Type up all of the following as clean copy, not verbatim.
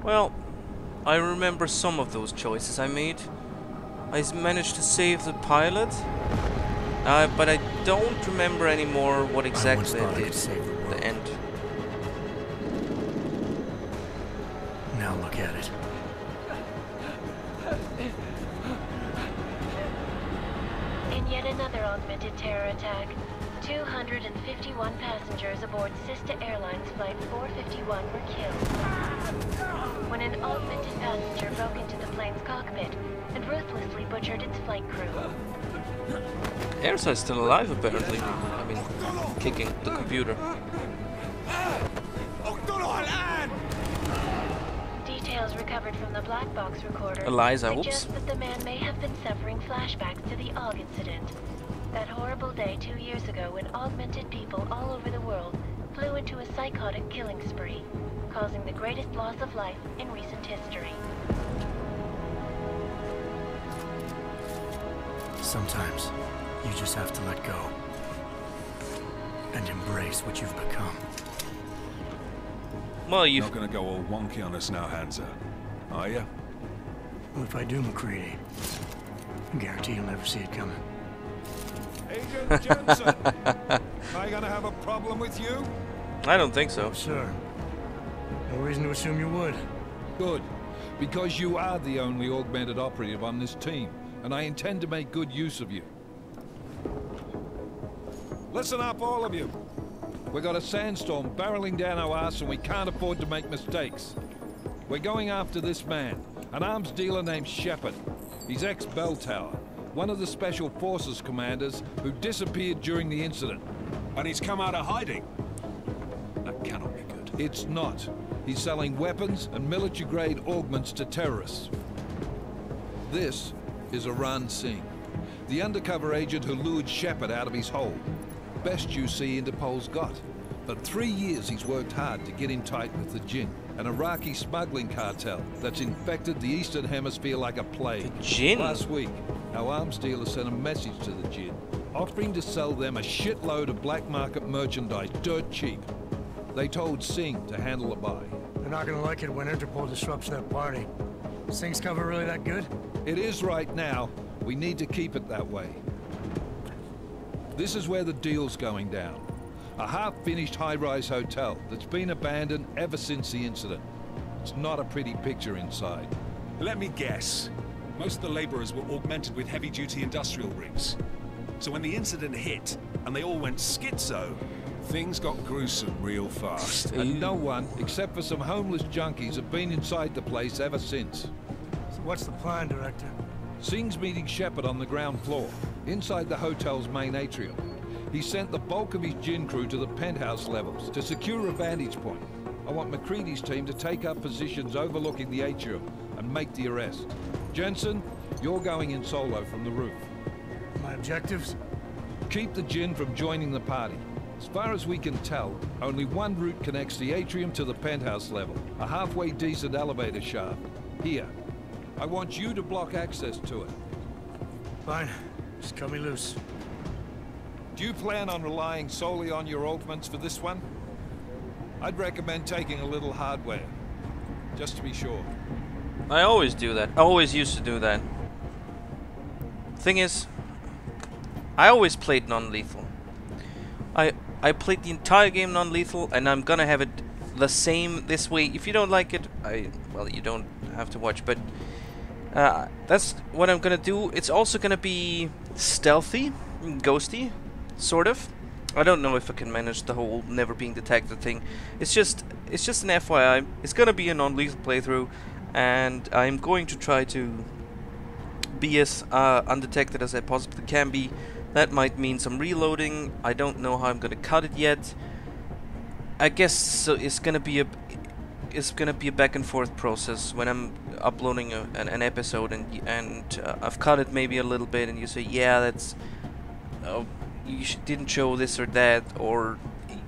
Well, I remember some of those choices I made. I managed to save the pilot, but I don't remember anymore what exactly I did at the end. Now look at it. In yet another augmented terror attack, 251 passengers aboard sister airlines flight 451 were killed when an augmented passenger broke into the plane's cockpit and ruthlessly butchered its flight crew. Airside's still alive, apparently. I mean, kicking the computer. Details recovered from the black box recorder Eliza, suggest that the man may have been suffering flashbacks to the AUG incident. That horrible day 2 years ago when augmented people all over the world flew into a psychotic killing spree, causing the greatest loss of life in recent history. Sometimes you just have to let go and embrace what you've become. Well, You're not gonna go all wonky on us now, Hansa, are you? Well, if I do, McCready, I guarantee you'll never see it coming. Agent Jensen, am I gonna have a problem with you? I don't think so. Sir, no reason to assume you would. Good, because you are the only augmented operative on this team, and I intend to make good use of you. Listen up, all of you. We got a sandstorm barreling down our arse and we can't afford to make mistakes. We're going after this man, an arms dealer named Shepard. He's ex-Bell Tower, one of the Special Forces commanders who disappeared during the incident. And he's come out of hiding. That cannot be good. It's not. He's selling weapons and military-grade augments to terrorists. This is Aran Singh, the undercover agent who lured Shepard out of his hole. Best you see Interpol's got. For 3 years he's worked hard to get him tight with the Jinn, an Iraqi smuggling cartel that's infected the Eastern Hemisphere like a plague. The Jinn? Last week, our arms dealer sent a message to the Jinn, offering to sell them a shitload of black market merchandise dirt cheap. They told Singh to handle a buy. They're not gonna like it when Interpol disrupts that party. Is Singh's cover really that good? It is right now. We need to keep it that way. This is where the deal's going down. A half-finished high-rise hotel that's been abandoned ever since the incident. It's not a pretty picture inside. Let me guess. Most of the laborers were augmented with heavy-duty industrial rigs. So when the incident hit, and they all went schizo, things got gruesome real fast. And no one, except for some homeless junkies, have been inside the place ever since. So what's the plan, Director? Singh's meeting Shepard on the ground floor, inside the hotel's main atrium. He sent the bulk of his Jinn crew to the penthouse levels to secure a vantage point. I want McCready's team to take up positions overlooking the atrium and make the arrest. Jensen, you're going in solo from the roof. My objectives? Keep the Jinn from joining the party. As far as we can tell, only one route connects the atrium to the penthouse level, a halfway decent elevator shaft. Here. I want you to block access to it. Fine. Just cut me loose. Do you plan on relying solely on your augments for this one? I'd recommend taking a little hardware, just to be sure. I always do that. I always used to do that. Thing is, I always played non-lethal. I played the entire game non-lethal, and I'm gonna have it the same this way. If you don't like it, well, you don't have to watch, but that's what I'm gonna do. It's also gonna be stealthy, ghosty, sort of. I don't know if I can manage the whole never being detected thing. It's just an FYI. It's gonna be a non-lethal playthrough, and I'm going to try to be as undetected as I possibly can be. That might mean some reloading. I don't know how I'm gonna cut it yet. I guess so. It's gonna be a back and forth process when I'm uploading an episode, and I've cut it maybe a little bit, and you say, yeah, that's you didn't show this or that, or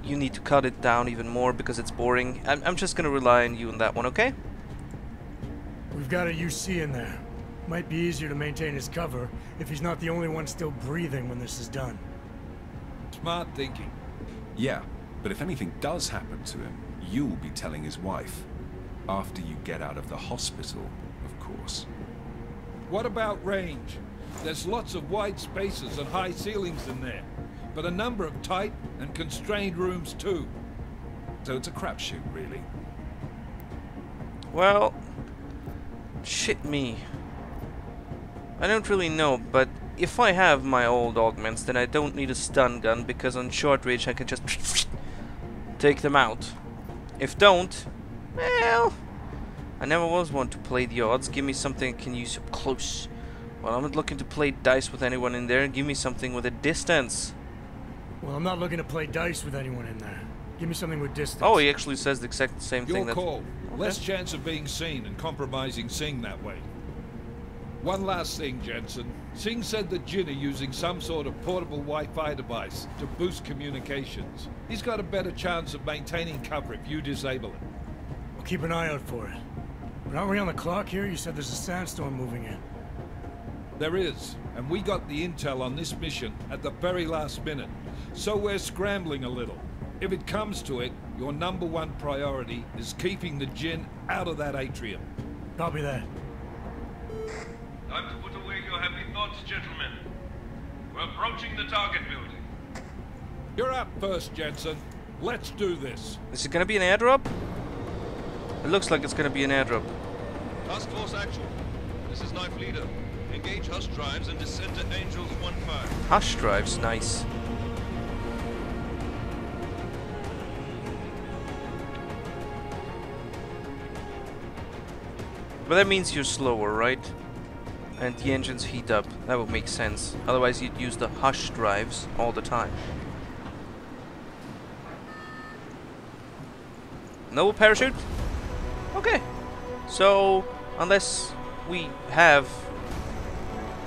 you need to cut it down even more because it's boring. I'm just gonna rely on you on that one, okay? We've got a UC in there. Might be easier to maintain his cover if he's not the only one still breathing when this is done. Smart thinking. Yeah, but if anything does happen to him, you'll be telling his wife. After you get out of the hospital, of course. What about range? There's lots of wide spaces and high ceilings in there, but a number of tight and constrained rooms too. So it's a crapshoot, really. Well, shit me. I don't really know, but if I have my old augments, then I don't need a stun gun, because on short range I can just take them out. If don't, well, I never was one to play the odds. Give me something I can use up close. Well, I'm not looking to play dice with anyone in there. Give me something with a distance. Well, I'm not looking to play dice with anyone in there. Give me something with distance. Oh, he actually says the exact same thing. Your call. Okay. Less chance of being seen and compromising Singh that way. One last thing, Jensen. Singh said that Jin are using some sort of portable Wi-Fi device to boost communications. He's got a better chance of maintaining cover if you disable it. We'll keep an eye out for it. But aren't we on the clock here? You said there's a sandstorm moving in. There is, and we got the intel on this mission at the very last minute. So we're scrambling a little. If it comes to it, your #1 priority is keeping the Jin out of that atrium. Copy that. Time to put away your happy thoughts, gentlemen. We're approaching the target building. You're up first, Jensen. Let's do this. Is it gonna be an airdrop? It looks like it's gonna be an airdrop. Task Force actual. This is Knife Leader. Engage Hush drives and descend to Angels 1-5. Hush drives, nice. But that means you're slower, right? And the engines heat up. That would make sense. Otherwise you'd use the hush drives all the time. No parachute? Okay. So, unless we have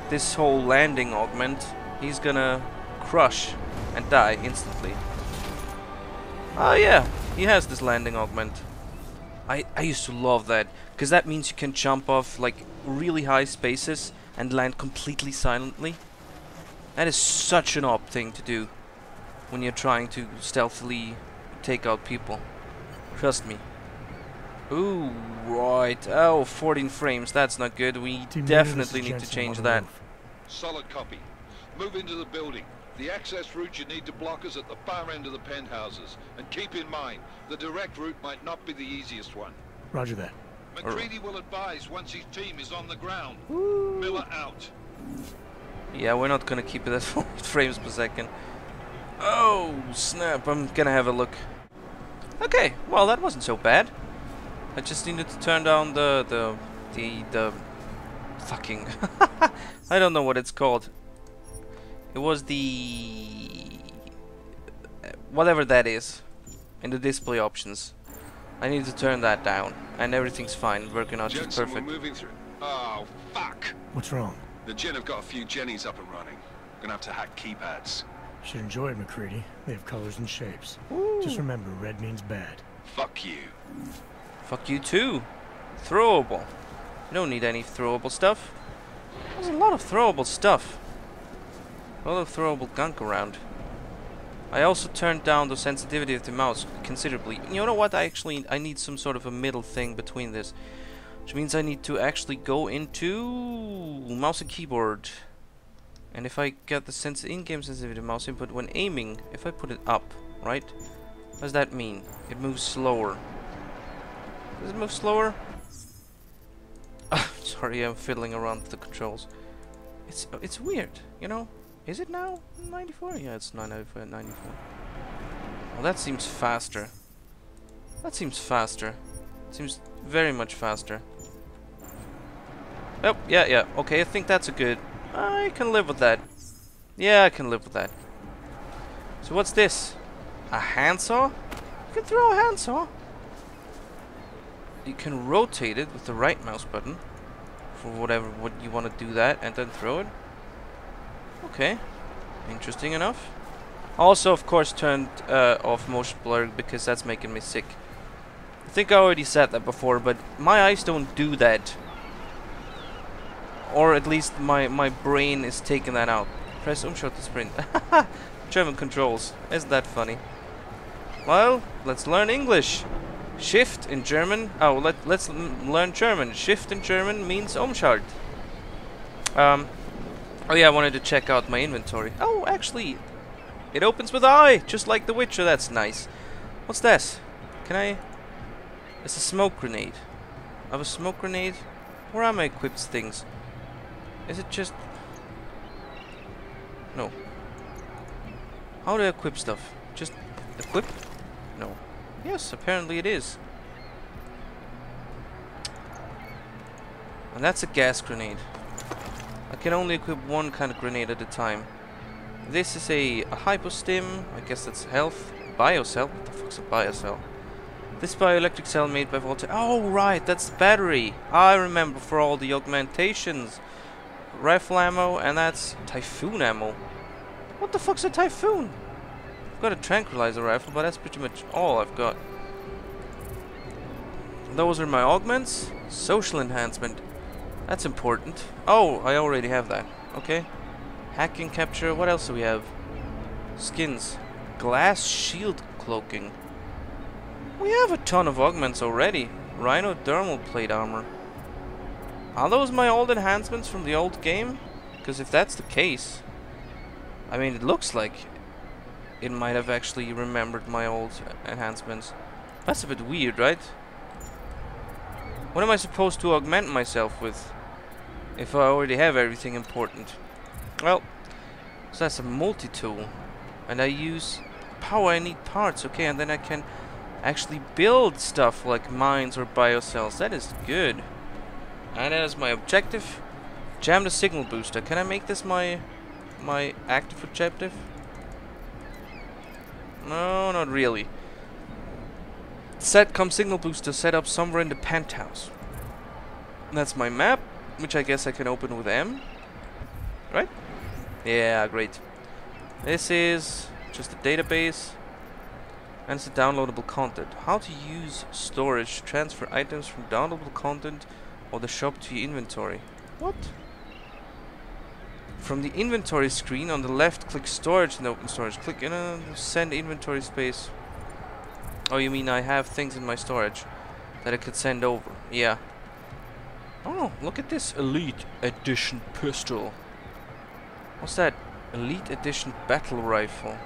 this whole landing augment, he's gonna crush and die instantly. Oh yeah, he has this landing augment. I used to love that, because that means you can jump off like really high spaces and land completely silently. That is such an op thing to do when you're trying to stealthily take out people. Trust me. Ooh, right. Oh, 14 frames. That's not good. We definitely need to change that. Solid copy. Move into the building. The access route you need to block is at the far end of the penthouses. And keep in mind, the direct route might not be the easiest one. Roger that. McCready will advise once his team is on the ground. Miller out. Yeah, we're not gonna keep it at 4 frames per second. Oh, snap. I'm gonna have a look. Okay, well, that wasn't so bad. I just needed to turn down the fucking I don't know what it's called. It was the whatever that is in the display options. I need to turn that down, and everything's fine, working out just Jensen, perfect. we're moving through. Oh, fuck! What's wrong? The Jin have got a few Jennies up and running. Gonna have to hack keypads. Should enjoy it, McCready. They have colors and shapes. Just remember, red means bad. Fuck you. Fuck you too. Throwable. You don't need any throwable stuff. There's a lot of throwable stuff. A lot of throwable gunk around. I also turned down the sensitivity of the mouse considerably. You know what? I need some sort of a middle thing between this. Which means I need to actually go into mouse and keyboard. And if I get the in-game sensitivity of mouse input when aiming, if I put it up, right? What does that mean? It moves slower. Does it move slower? Sorry, I'm fiddling around with the controls. It's weird, you know? Is it now 94? Yeah, it's 94. Well, that seems faster. That seems faster. Seems very much faster. Oh, yeah. Okay, I think that's a good... I can live with that. Yeah, I can live with that. So what's this? A handsaw? You can throw a handsaw. You can rotate it with the right mouse button for what you want to do that, and then throw it. Okay, interesting enough. Also, of course, turned off motion blur because that's making me sick. I think I already said that before, but my eyes don't do that. Or at least my brain is taking that out. Press umschalt to sprint. German controls. Isn't that funny? Well, let's learn English. Shift in German. Oh, let's learn German. Shift in German means Umschalt. Oh yeah, I wanted to check out my inventory. Oh, actually, it opens with I, just like The Witcher. That's nice. What's this? Can I? It's a smoke grenade. I have a smoke grenade. Where are my equipped things? Is it just? No. How do I equip stuff? Just equip? No. Yes, apparently it is. And that's a gas grenade. I can only equip one kind of grenade at a time. This is a hypostim. I guess that's health. Biocell? What the fuck's a biocell? This bioelectric cell made by Volta. Oh, right, that's the battery. I remember for all the augmentations. Rifle ammo, and that's typhoon ammo. What the fuck's a typhoon? I've got a tranquilizer rifle, but that's pretty much all I've got. Those are my augments. Social enhancement. That's important. Oh, I already have that. Okay. Hacking capture. What else do we have? Skins. Glass shield cloaking. We have a ton of augments already. Rhino thermal plate armor. Are those my old enhancements from the old game? Because if that's the case, I mean, it looks like it might have actually remembered my old enhancements. That's a bit weird, right? What am I supposed to augment myself with if I already have everything important? Well, so that's a multi-tool. And I use power, I need parts, okay, and then I can actually build stuff like mines or biocells. That is good. And as my objective, jam the signal booster. Can I make this my active objective? No, not really. Setcom signal booster set up somewhere in the penthouse. That's my map, which I guess I can open with M. Right? Yeah, great. This is just a database. And it's a downloadable content. How to use storage to transfer items from downloadable content or the shop to your inventory. What? From the inventory screen on the left, click storage and open storage. Click in send inventory space. Oh, you mean I have things in my storage that I could send over? Yeah. Oh, look at this Elite Edition pistol. What's that? Elite Edition battle rifle.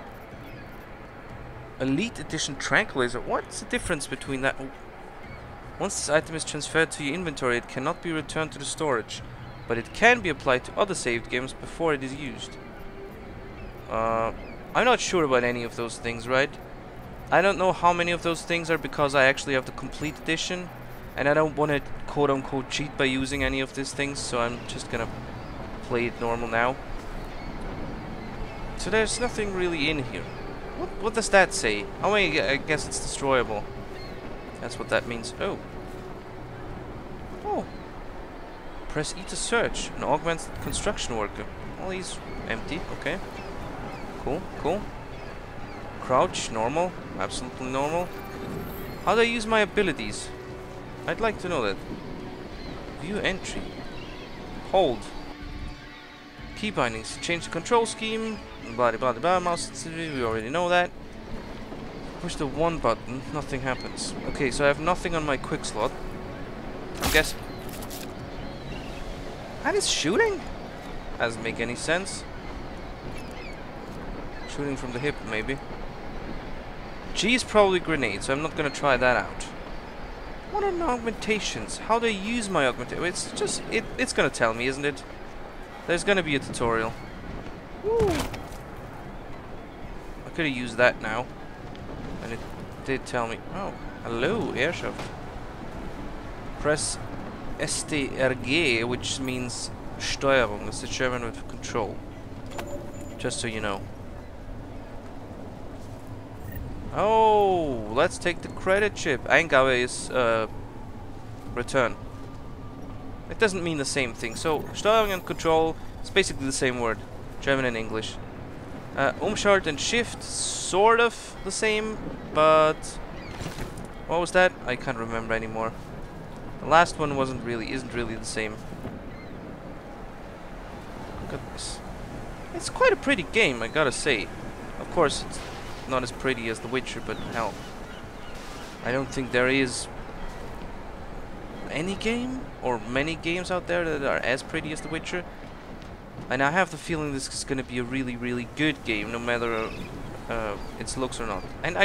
Elite Edition tranquilizer. What's the difference between that? Oh. Once this item is transferred to your inventory, it cannot be returned to the storage, but it can be applied to other saved games before it is used. I'm not sure about any of those things, right? I don't know how many of those things are because I actually have the complete edition, and I don't want to quote-unquote cheat by using any of these things, so I'm just gonna play it normal now. So there's nothing really in here. What does that say? Oh wait, I guess it's destroyable. That's what that means. Oh. Oh. Press E to search. An augmented construction worker. Well, he's empty. Okay. Cool, cool. Crouch, normal. Absolutely normal. How do I use my abilities? I'd like to know that. View entry. Hold. Key bindings. Change the control scheme. Blah blah blah blah. Mouse sensitivity. We already know that. Push the 1 button. Nothing happens. Okay, so I have nothing on my quick slot. I guess. That is shooting? Doesn't make any sense. Shooting from the hip, maybe. G is probably grenade, so I'm not gonna try that out. What are augmentations? How do I use my augmentation? It's just it's gonna tell me, isn't it? There's gonna be a tutorial. Woo! I could have used that now. And it did tell me. Oh, hello, airshaft. Press STRG, which means Steuerung. It's the German word for control. Just so you know. Oh, let's take the credit chip. Eingabe is return. It doesn't mean the same thing. So Steuerung and control is basically the same word, German and English. Umschalt and shift, sort of the same, but what was that? I can't remember anymore. The last one isn't really the same. Look at this. It's quite a pretty game, I gotta say. Of course, it's not as pretty as The Witcher, but hell. I don't think there is any game or many games out there that are as pretty as The Witcher. And I have the feeling this is going to be a really, really good game, no matter its looks or not. And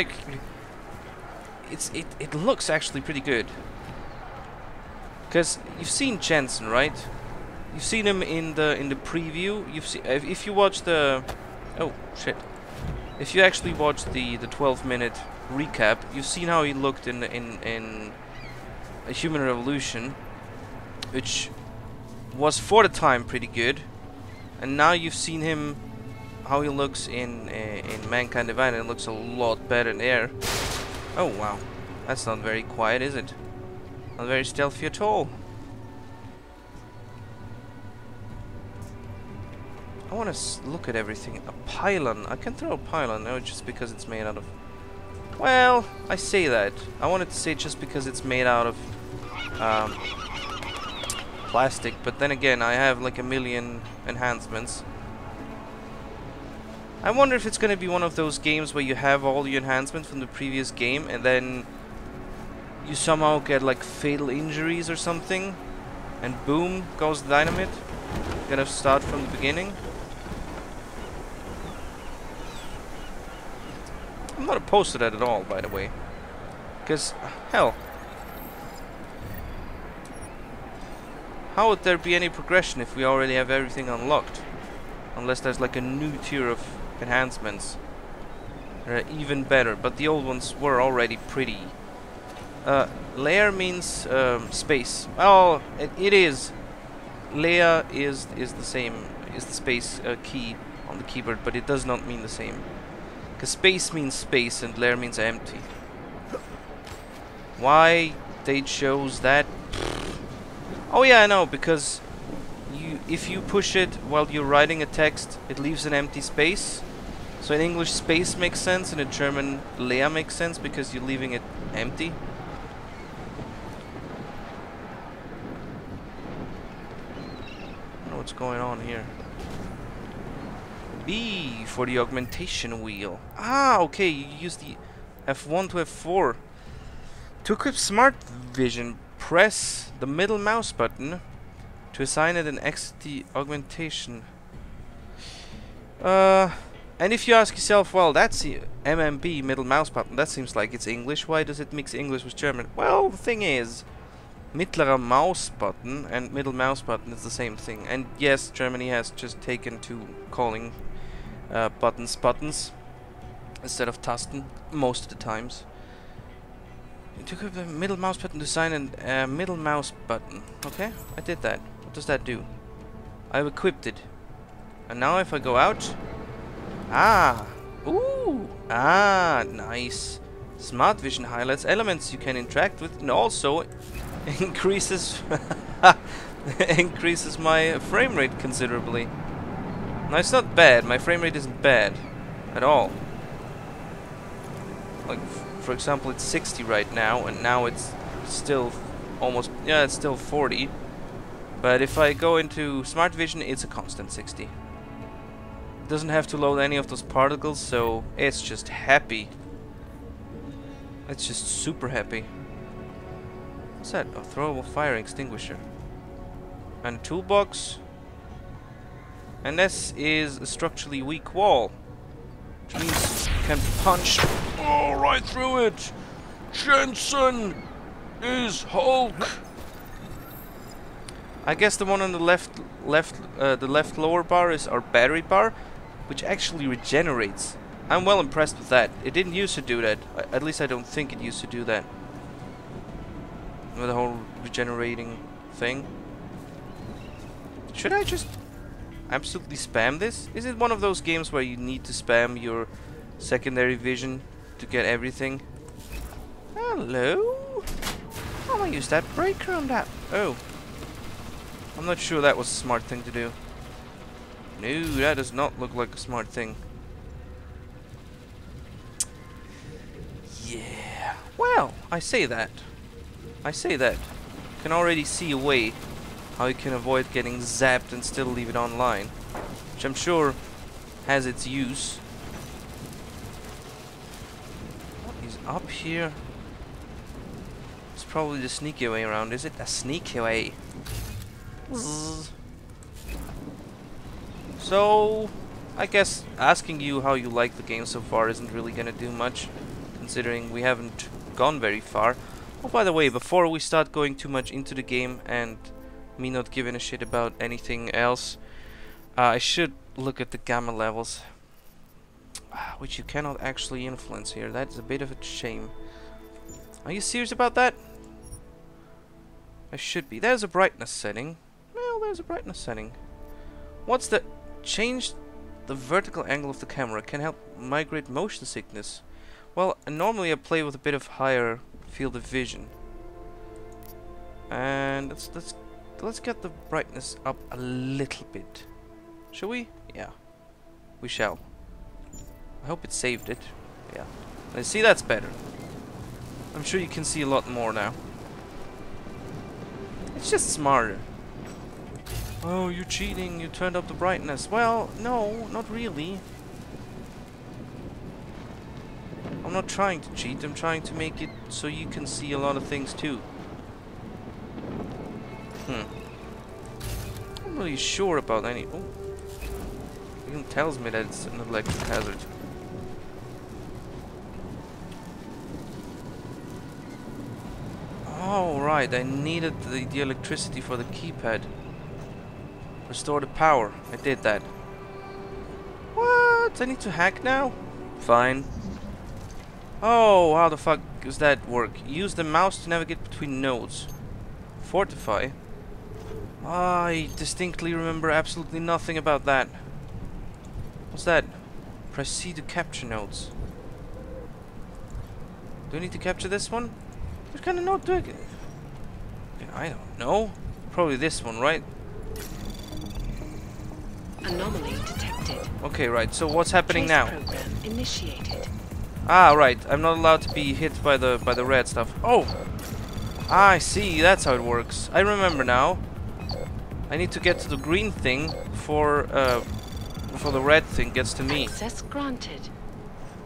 it looks actually pretty good. Because you've seen Jensen, right? You've seen him in the preview. You've seen if you watch the if you actually watch the 12-minute recap, you've seen how he looked in A Human Revolution, which was for the time pretty good. And now you've seen him, how he looks in Mankind Divided, and it looks a lot better there. Oh wow, that's not very quiet, is it? Not very stealthy at all. I want to look at everything. A pylon. I can throw a pylon, no, just because it's made out of... Well, I say that. I wanted to say just because it's made out of plastic, but then again, I have like a million enhancements. I wonder if it's gonna be one of those games where you have all the enhancements from the previous game and then you somehow get like fatal injuries or something, and boom goes the dynamite. Gonna start from the beginning. I'm not opposed to that at all, by the way, because hell, how would there be any progression if we already have everything unlocked? Unless there's like a new tier of enhancements that are even better, but the old ones were already pretty. Layer means space. Oh, it is. Layer is the same, is the space key on the keyboard, but it does not mean the same. Because space means space and layer means empty. Why they chose that? Oh yeah, I know, because if you push it while you're writing a text, it leaves an empty space. So in English, space makes sense, and in German, Leer makes sense because you're leaving it empty. I don't know what's going on here. B for the augmentation wheel. Ah, okay, you use the F1 to F4. To equip smart vision, press the middle mouse button to assign it an XT augmentation. And if you ask yourself, well, that's the MMB, middle mouse button, that seems like it's English. Why does it mix English with German? Well, the thing is, mittlerer Maus button and middle mouse button is the same thing. And yes, Germany has just taken to calling buttons instead of Tasten most of the times. You took up the middle mouse button to assign a middle mouse button. Okay, I did that. What does that do? I've equipped it. And now if I go out... Ah! Ooh! Ah, nice. Smart vision highlights elements you can interact with, and also increases increases my frame rate considerably. Now it's not bad. My frame rate isn't bad at all. Like, for example, it's 60 right now, and now it's still almost... Yeah, it's still 40. But if I go into smart vision, it's a constant 60. It doesn't have to load any of those particles, so it's just happy. It's just super happy. What's that? A throwable fire extinguisher. And a toolbox. And this is a structurally weak wall, which means you can punch right through it. Jensen is Hulk. I guess the one on the the left lower bar is our battery bar, which actually regenerates. I'm well impressed with that. It didn't used to do that. At least I don't think it used to do that. With the whole regenerating thing. Should I just absolutely spam this? Is it one of those games where you need to spam your secondary vision to get everything? Hello? I'm gonna use that break room that. Oh. I'm not sure that was a smart thing to do. No, that does not look like a smart thing. Yeah. Well, I say that. Can already see a way how you can avoid getting zapped and still leave it online, which I'm sure has its use. What is up here? probably the sneaky way around, is it? A sneaky way. Zzz. So, I guess asking you how you like the game so far isn't really gonna do much, considering we haven't gone very far. Oh, by the way, before we start going too much into the game and me not giving a shit about anything else, I should look at the gamma levels, which you cannot actually influence here. That's a bit of a shame. Are you serious about that? I should be. There's a brightness setting. Well, there's a brightness setting. What's the... Change the vertical angle of the camera. Can help migrate motion sickness. Well, normally I play with a bit of higher field of vision. And let's get the brightness up a little bit. Shall we? Yeah. We shall. I hope it saved it. Yeah. Let's see, that's better. I'm sure you can see a lot more now. It's just smarter. Oh, you're cheating, you turned up the brightness. Well, no, not really. I'm not trying to cheat, I'm trying to make it so you can see a lot of things too. I'm not really sure about any... Oh. It even tells me that it's an electric hazard. Oh, right, I needed the electricity for the keypad. Restore the power. I did that. What? I need to hack now? Fine. Oh, how the fuck does that work? Use the mouse to navigate between nodes. Fortify? I distinctly remember absolutely nothing about that. What's that? Press C to capture nodes. Do I need to capture this one? What kind of node do I get? I don't know. Probably this one, right? Anomaly detected. Okay, right. So what's happening now? Program initiated. Ah, right. I'm not allowed to be hit by the red stuff. Oh, I see. That's how it works. I remember now. I need to get to the green thing before the red thing gets to me. Access granted.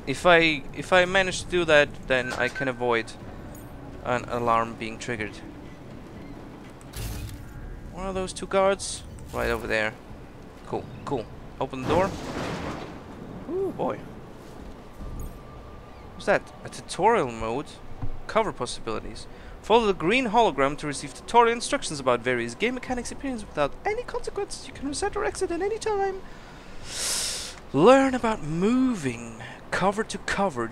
If I manage to do that, then I can avoid an alarm being triggered. Where are those two guards? Right over there. Cool, cool. Open the door. Ooh, boy. What's that? A tutorial mode? Cover possibilities. Follow the green hologram to receive tutorial instructions about various game mechanics experience without any consequences. You can reset or exit at any time. Learn about moving. Cover to cover.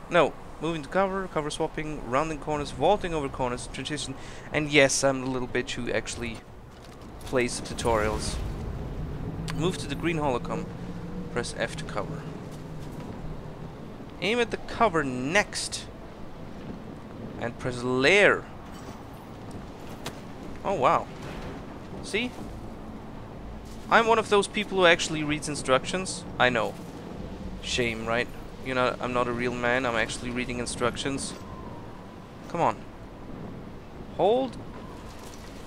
No. Moving to cover, cover swapping, rounding corners, vaulting over corners, transition. And yes, I'm the little bitch who actually plays the tutorials. Move to the green hologram. Press F to cover. Aim at the cover next. And press layer. Oh wow. See? I'm one of those people who actually reads instructions. I know. Shame, right? You know, I'm not a real man. I'm actually reading instructions. Come on. Hold.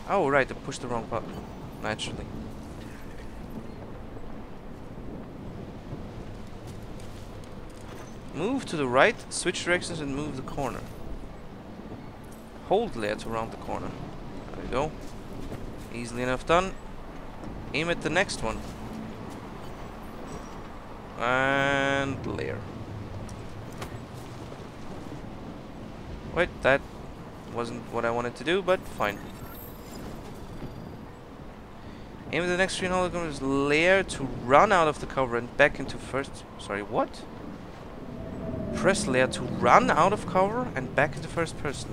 Oh, right. I pushed the wrong button. Naturally. Move to the right, switch directions and move the corner. Hold layer to round the corner. There we go. Easily enough done. Aim at the next one. And layer. Wait, that wasn't what I wanted to do, but fine. Aim at the next green hologram is layer to run out of the cover and back into first... Sorry, what? Press layer to run out of cover and back into first person.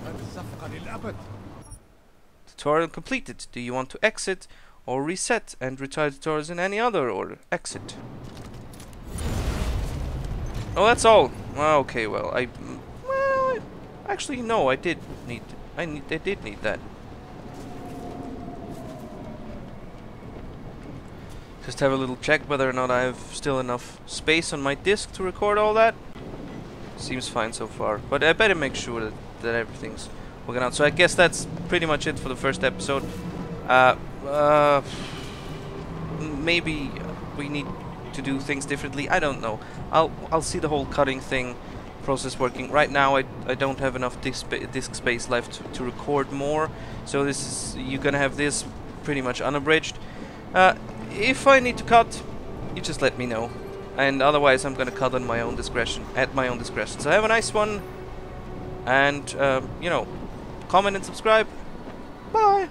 Tutorial completed. Do you want to exit or reset and retry tutorials in any other order? Exit. Oh, that's all. Okay, well, actually no, I did need that. Just have a little check whether or not I have still enough space on my disk to record all that. Seems fine so far, but I better make sure that everything's working out. So I guess that's pretty much it for the first episode. Maybe we need to do things differently. I don't know. I'll see the whole cutting thing process working. Right now I don't have enough disk space left to record more, so this is, you're gonna have this pretty much unabridged. If I need to cut, you just let me know, and otherwise I'm gonna cut on my own discretion, at my own discretion. So have a nice one, and you know, comment and subscribe. Bye.